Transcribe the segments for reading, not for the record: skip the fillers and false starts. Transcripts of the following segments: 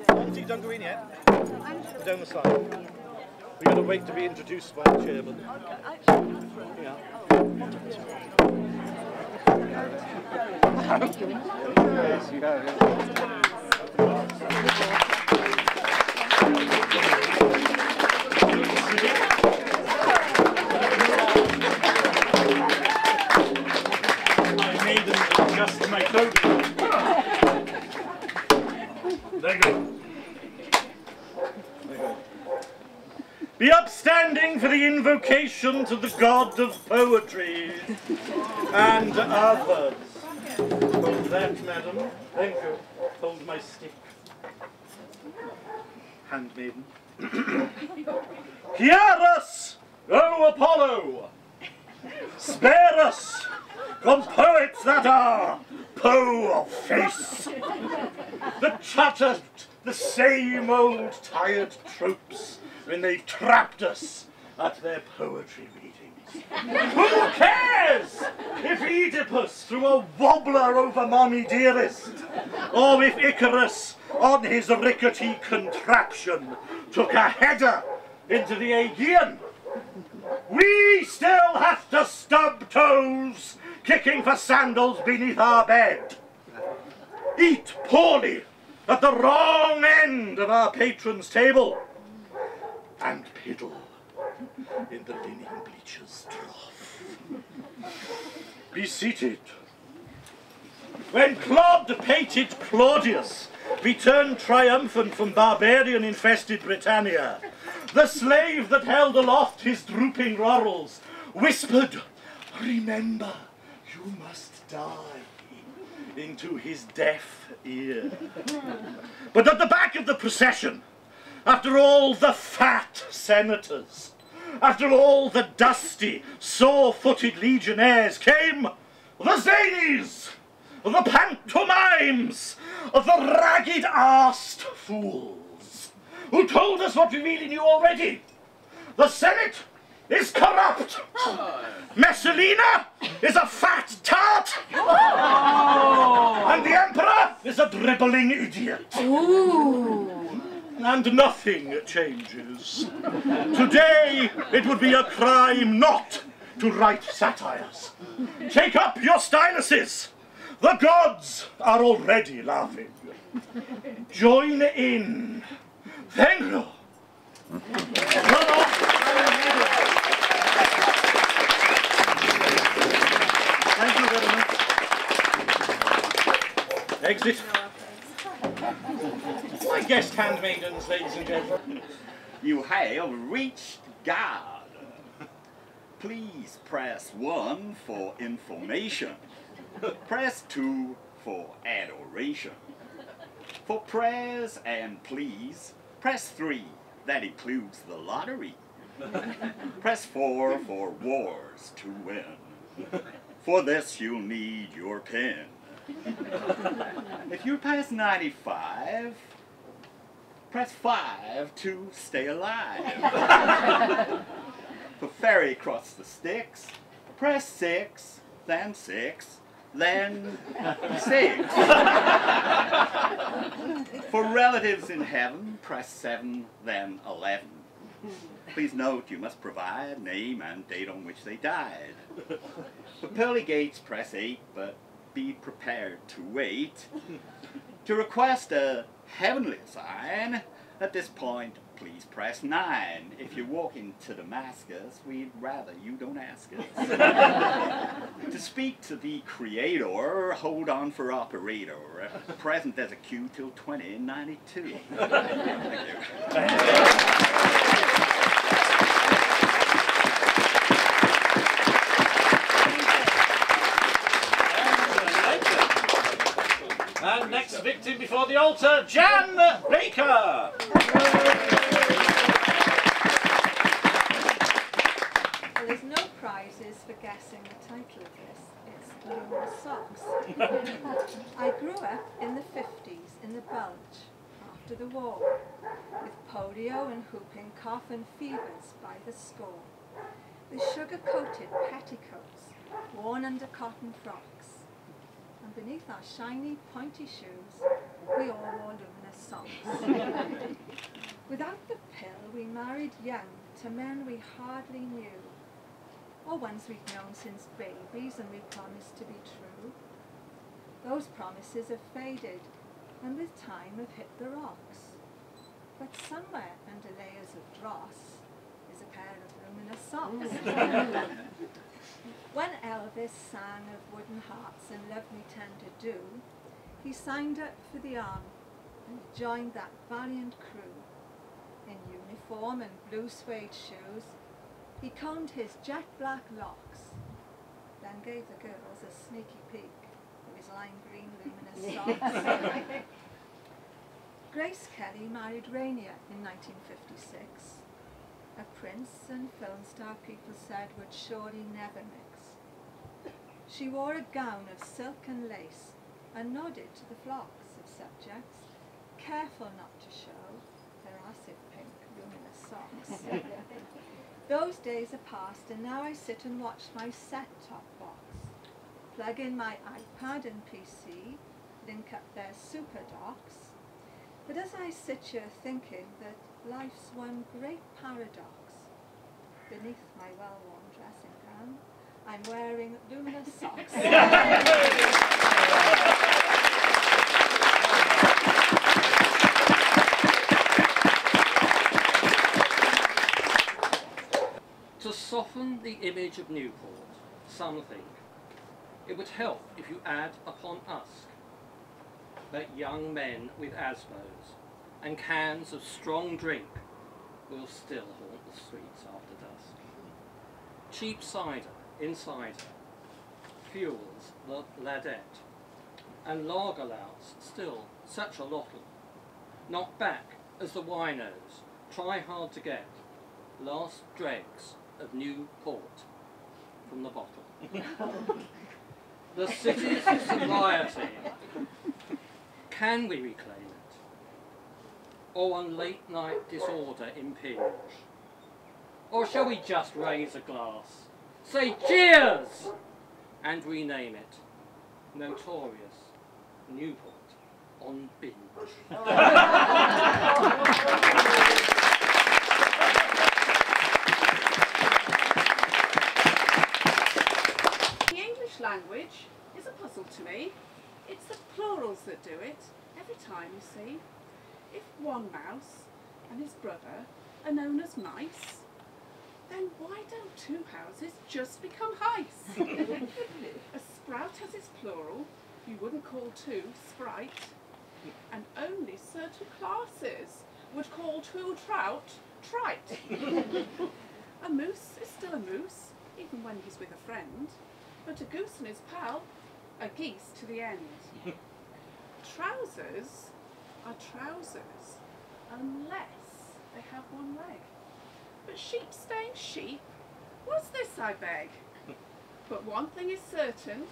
Monty, don't go in yet. Down the side. We've got to wait to be introduced by the chairman. Yeah. Yes, you have it. I made them adjust my clothing. There you go. Be upstanding for the invocation to the god of poetry and others. Hold that, madam. Thank you. Hold my stick. Handmaiden. Hear us, O Apollo! Spare us, from poets that are po-face, that chatter the same old tired tropes when they've trapped us at their poetry readings. Who cares if Oedipus threw a wobbler over Mommy Dearest, or if Icarus, on his rickety contraption, took a header into the Aegean? We still have to stub toes, kicking for sandals beneath our bed. Eat poorly at the wrong end of our patron's table, and piddle in the linen bleacher's trough. Be seated. When clod-pated Claudius returned triumphant from barbarian-infested Britannia, the slave that held aloft his drooping laurels whispered, "Remember, you must die," into his deaf ear. But at the back of the procession, after all the fat senators, after all the dusty, sore-footed legionnaires, came the zanies, the pantomimes, the ragged-arsed fools, who told us what we really knew already. The Senate is corrupt. Messalina is a fat tart. And the Emperor is a dribbling idiot. And nothing changes. Today, it would be a crime not to write satires. Take up your styluses. The gods are already laughing. Join in. Thank you. Thank you very much. Exit. My guest handmaidens, ladies and gentlemen. You have reached God. Please press 1 for information. Press 2 for adoration. For prayers and please, press 3. That includes the lottery. Press 4 for wars to win. For this you'll need your pen. If you're past 95, press 5 to stay alive. For ferry across the Styx, press 6, then 6, then 6. For relatives in heaven, press 7, then 11. Please note you must provide name and date on which they died. For pearly gates, press 8, but be prepared to wait. To request a heavenly sign, at this point, please press 9. If you walk into Damascus, we'd rather you don't ask us. To speak to the Creator, hold on for operator. Present as a queue till 2092. Thank you. And next victim before the altar, Jan Baker. Well, there's no prizes for guessing the title of this. It's Lunar Socks. I grew up in the 50s in the Bulge after the war, with polio and whooping cough and fevers by the score, with sugar-coated petticoats worn under cotton frocks, and beneath our shiny, pointy shoes, we all wore luminous socks. Without the pill, we married young to men we hardly knew, or ones we'd known since babies and we promised to be true. Those promises have faded, and with time have hit the rocks. But somewhere under layers of dross is a pair of luminous socks. When Elvis sang of wooden hearts and Love Me Tender Do, he signed up for the army and joined that valiant crew. In uniform and blue suede shoes, he combed his jet black locks, then gave the girls a sneaky peek of his lime green luminous socks. Grace Kelly married Rainier in 1956, a prince and film star people said would surely never mix. She wore a gown of silk and lace and nodded to the flocks of subjects, careful not to show her acid pink luminous socks. Those days are past, and now I sit and watch my set-top box, plug in my iPad and PC, link up their super docs. But as I sit here thinking that life's one great paradox, beneath my well-worn dressing gown, I'm wearing luminous socks. To soften the image of Newport, some think it would help if you add upon us that young men with asthmas and cans of strong drink will still haunt the streets after dusk. Cheap cider inside fuels the ladette, and lager louts still such a lottle, knocked back as the winos try hard to get last dregs of new port from the bottle. The city's sobriety, can we reclaim it? Or on late night disorder impinge? Or shall we just raise a glass, say cheers, and rename it Notorious Newport on Binge? Language is a puzzle to me. It's the plurals that do it every time, you see. If one mouse and his brother are known as mice, then why don't two houses just become heis? A sprout has its plural, you wouldn't call two sprite, and only certain classes would call two trout trite. A moose is still a moose, even when he's with a friend. But a goose and his pal are geese to the end. Trousers are trousers unless they have one leg. But sheep staying sheep, what's this I beg? But one thing is certain,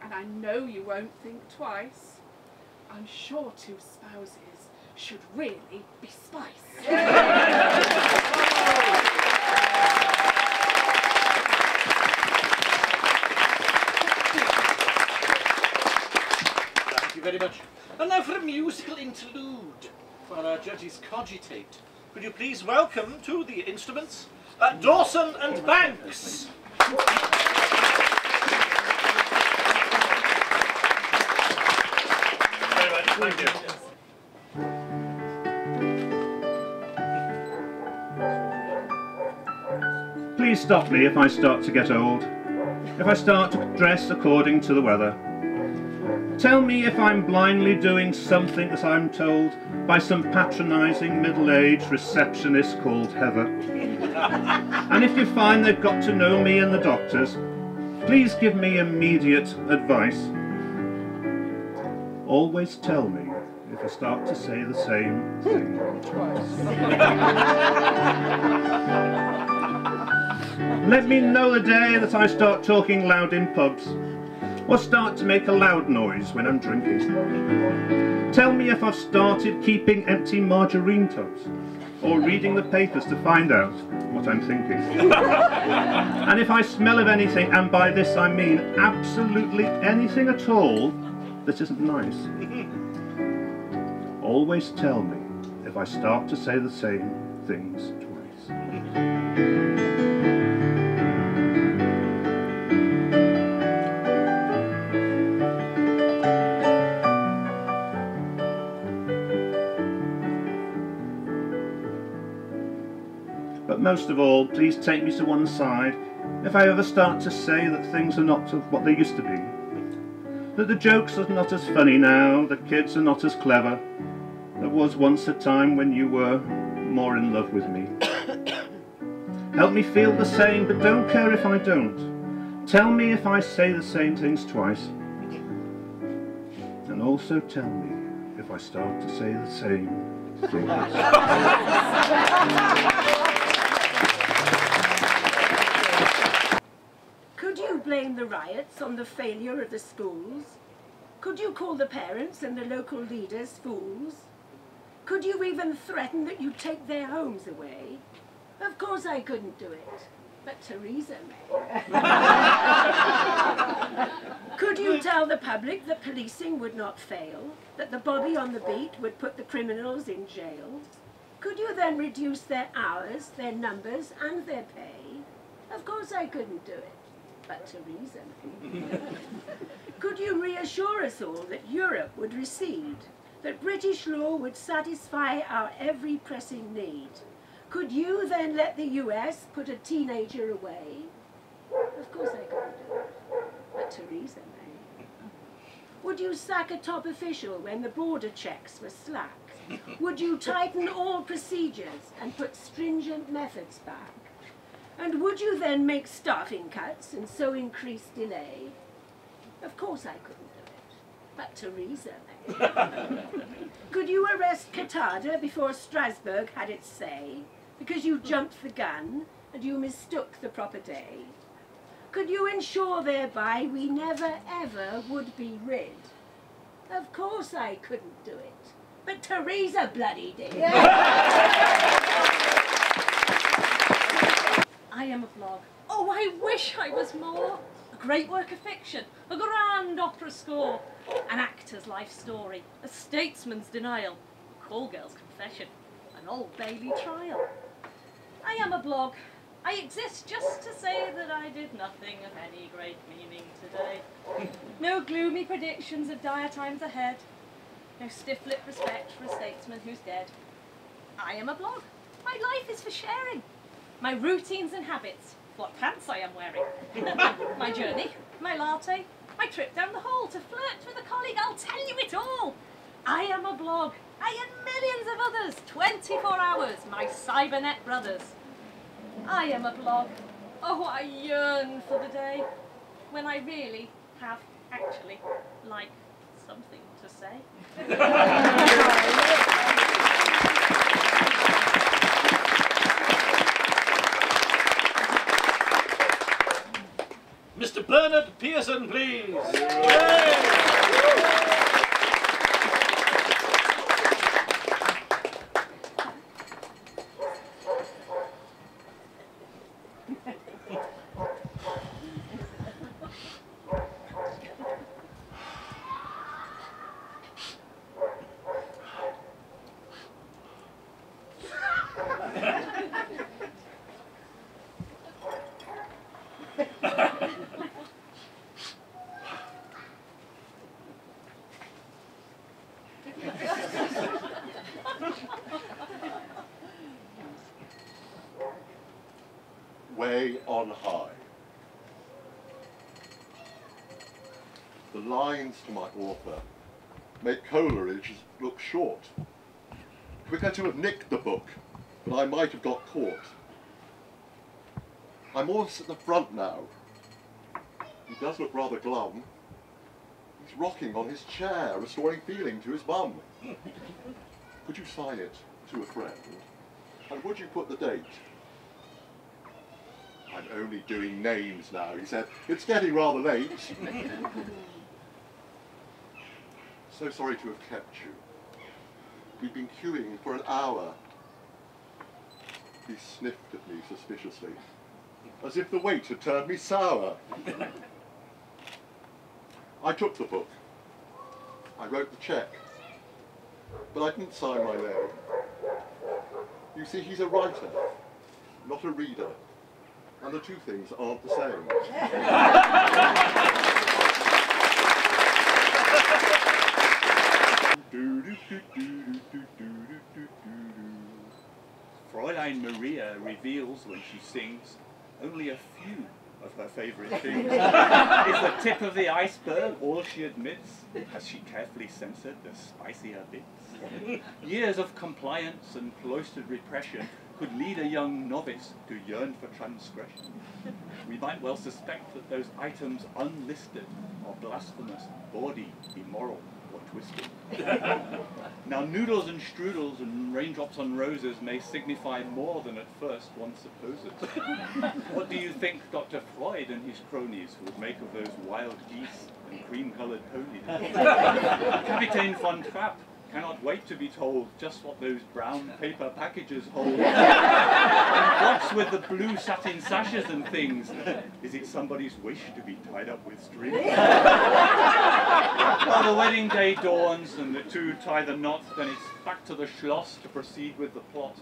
and I know you won't think twice, I'm sure two spouses should really be spice. Very much. And now for a musical interlude while our judges cogitate. Could you please welcome to the instruments Dawson and Banks. Very much, thank you. Please stop me if I start to get old, if I start to dress according to the weather. Tell me if I'm blindly doing something that I'm told by some patronising middle-aged receptionist called Heather. And if you find they've got to know me and the doctors, please give me immediate advice. Always tell me if I start to say the same thing twice. Let me know the day that I start talking loud in pubs, or start to make a loud noise when I'm drinking. Tell me if I've started keeping empty margarine tubs, or reading the papers to find out what I'm thinking. And if I smell of anything, and by this I mean absolutely anything at all, that isn't nice. Always tell me if I start to say the same things twice. But most of all, please take me to one side if I ever start to say that things are not what they used to be. That the jokes are not as funny now, the kids are not as clever. There was once a time when you were more in love with me. Help me feel the same, but don't care if I don't. Tell me if I say the same things twice. And also tell me if I start to say the same things. Could you blame the riots on the failure of the schools? Could you call the parents and the local leaders fools? Could you even threaten that you'd take their homes away? Of course I couldn't do it, but Theresa may. Could you tell the public that policing would not fail, that the bobby on the beat would put the criminals in jail? Could you then reduce their hours, their numbers and their pay? Of course I couldn't do it, but Theresa may. Could you reassure us all that Europe would recede, that British law would satisfy our every pressing need? Could you then let the US put a teenager away? Of course I couldn't do it, but Theresa may. Would you sack a top official when the border checks were slack? Would you tighten all procedures and put stringent methods back? And would you then make staffing cuts and so increase delay? Of course I couldn't do it, but Theresa may. Could you arrest Qatada before Strasbourg had its say, because you jumped the gun and you mistook the proper day? Could you ensure thereby we never ever would be rid? Of course I couldn't do it, but Theresa bloody did. I am a blog. Oh, I wish I was more. A great work of fiction, a grand opera score, an actor's life story, a statesman's denial, a call girl's confession, an Old Bailey trial. I am a blog. I exist just to say that I did nothing of any great meaning today. No gloomy predictions of dire times ahead. No stiff-lipped respect for a statesman who's dead. I am a blog. My life is for sharing. My routines and habits, what pants I am wearing. My journey, my latte, my trip down the hall to flirt with a colleague, I'll tell you it all. I am a blog. I and millions of others, 24 hours, my cybernet brothers. I am a blog. Oh, I yearn for the day when I really have actually, like, something to say. Mr. Bernard Pearson, please. Way on high. The lines to my author make Coleridge look short. Quicker to have nicked the book, but I might have got caught. I'm almost at the front now. He does look rather glum. He's rocking on his chair, restoring feeling to his bum. Could you sign it to a friend? And would you put the date? I'm only doing names now, he said. It's getting rather late. So sorry to have kept you. We've been queuing for an hour. He sniffed at me suspiciously, as if the wait had turned me sour. I took the book. I wrote the cheque, but I didn't sign my name. You see, he's a writer, not a reader, and the two things aren't the same. Fräulein Maria reveals when she sings only a few of her favourite things. Is the tip of the iceberg all she admits? Has she carefully censored the spicier bits? Years of compliance and cloistered repression could lead a young novice to yearn for transgression. We might well suspect that those items unlisted are blasphemous, bawdy, immoral, or twisted. Now noodles and strudels and raindrops on roses may signify more than at first one supposes. What do you think Dr. Freud and his cronies would make of those wild geese and cream-coloured ponies? Capitaine Von Trapp cannot wait to be told just what those brown paper packages hold. And what's with the blue satin sashes and things? Is it somebody's wish to be tied up with string? Well, the wedding day dawns and the two tie the knot, then it's back to the Schloss to proceed with the plot.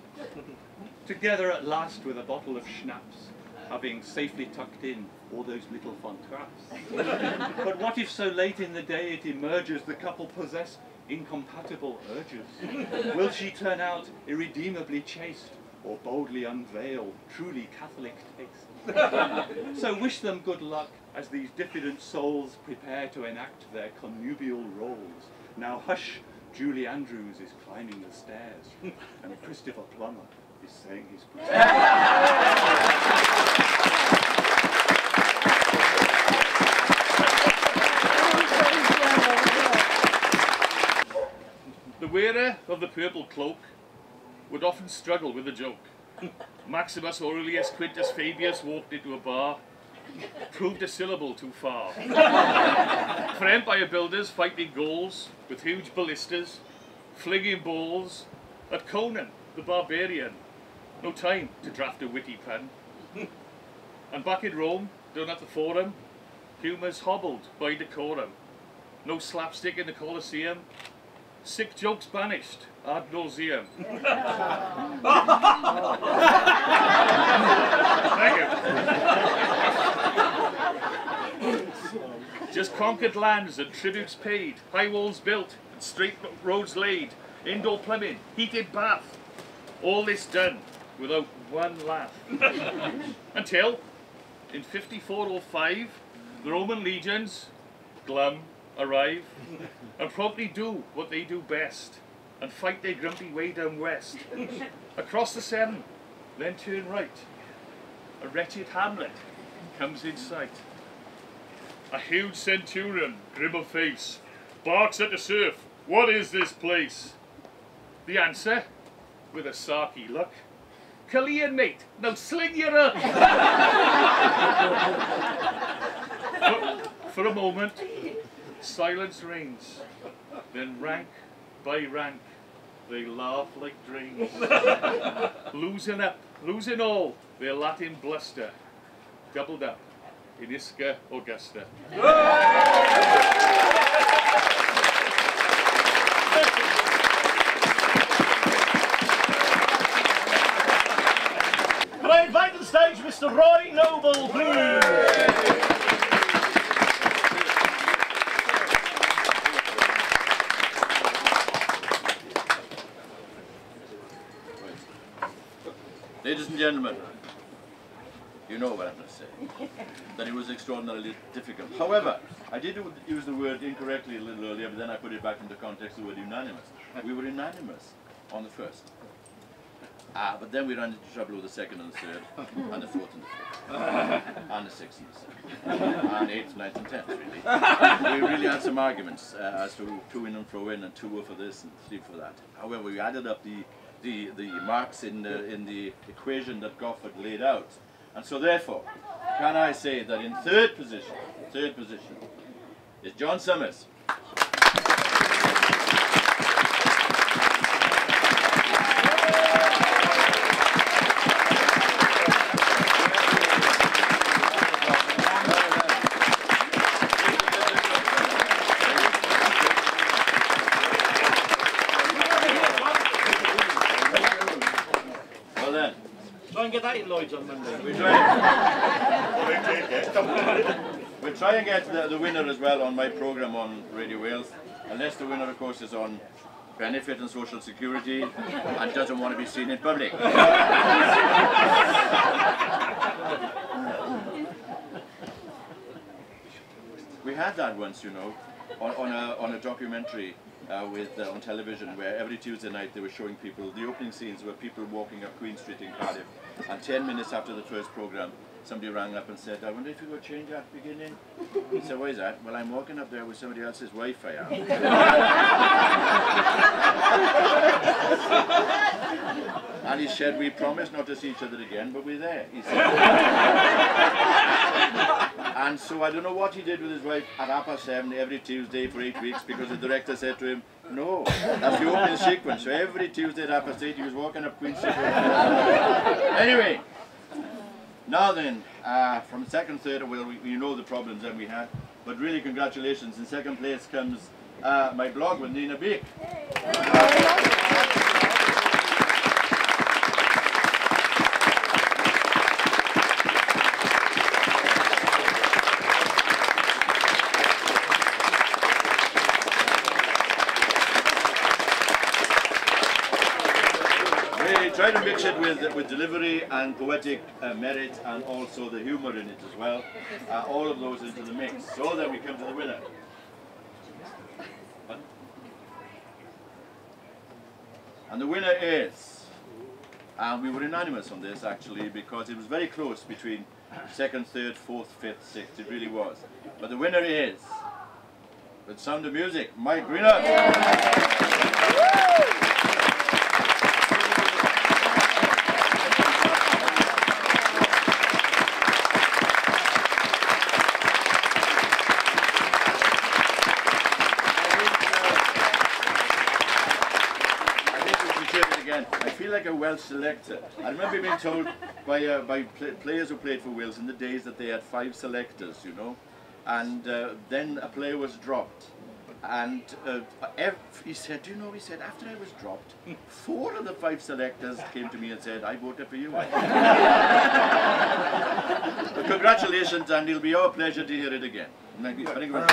Together at last with a bottle of schnapps, having safely tucked in all those little Von Trapps. But what if so late in the day it emerges the couple possess incompatible urges? Will she turn out irredeemably chaste, or boldly unveil truly Catholic taste? So wish them good luck as these diffident souls prepare to enact their connubial roles. Now hush, Julie Andrews is climbing the stairs, and Christopher Plummer is saying his prayers. The wearer of the purple cloak would often struggle with a joke. Maximus Aurelius Quintus Fabius walked into a bar, proved a syllable too far. For empire builders fighting goals with huge ballistas, flinging balls at Conan the barbarian. No time to draft a witty pen. And back in Rome, down at the Forum, humour's hobbled by decorum. No slapstick in the Colosseum. Sick jokes banished ad nauseam. Thank you. Just conquered lands and tributes paid, high walls built and straight roads laid, indoor plumbing, heated bath. All this done without one laugh. Until, in 5405, the Roman legions, glum, arrive and promptly do what they do best and fight their grumpy way down west. Across the Severn, then turn right. A wretched hamlet comes in sight. A huge centurion, grim of face, barks at the surf, "What is this place?" The answer, with a sarky look, "Caerleon, mate, now sling your up." For a moment, silence reigns, then rank by rank, they laugh like drains. Losing up, losing all, their Latin bluster, doubled up in Isca Augusta. Can I invite to the stage Mr. Roy Noble, please? Ladies and gentlemen, you know what I'm going to say, that it was extraordinarily difficult. However, I did use the word incorrectly a little earlier, but then I put it back into context of the word unanimous. We were unanimous on the first. But then we ran into trouble with the second and the third, and the fourth and the fifth, and the sixth and the seventh, and eighth, ninth and tenth, really. We really had some arguments as to 2 in and throw in, and 2 were for this and 3 for that. However, we added up the marks in the equation that Goff had laid out. And so therefore, can I say that in third position is John Summers. get that in Lloyd's on Monday. We'll try and get the winner as well on my programme on Radio Wales, unless the winner, of course, is on benefit and social security and doesn't want to be seen in public. We had that once, you know, on a documentary on television, where every Tuesday night they were showing people, the opening scenes were people walking up Queen Street in Cardiff, and 10 minutes after the first programme, somebody rang up and said, I wonder if you would change that beginning. He said, why is that? Well, I'm walking up there with somebody else's wife, I am. And he said, we promised not to see each other again, but we're there, he said. And so I don't know what he did with his wife at 7:30 every Tuesday for 8 weeks, because the director said to him, no, that's the opening sequence. So every Tuesday at 8:30 he was walking up Queen Street. Anyway, now then, from second, third, well, we know the problems that we had, but really congratulations. In second place comes my blog with Nina Beek. Try to mix it with delivery and poetic merit, and also the humour in it as well. All of those into the mix, so that we come to the winner. And the winner is, and we were unanimous on this actually, because it was very close between second, third, fourth, fifth, sixth. It really was. But the winner is, with Sound of Music, Mike Greener. I feel like a Welsh selector. I remember being told by players who played for Wales in the days that they had 5 selectors, you know, and then a player was dropped, and he said, do you know, he said, after I was dropped, 4 of the 5 selectors came to me and said, I voted for you. But congratulations, and it'll be our pleasure to hear it again. Thank you very much.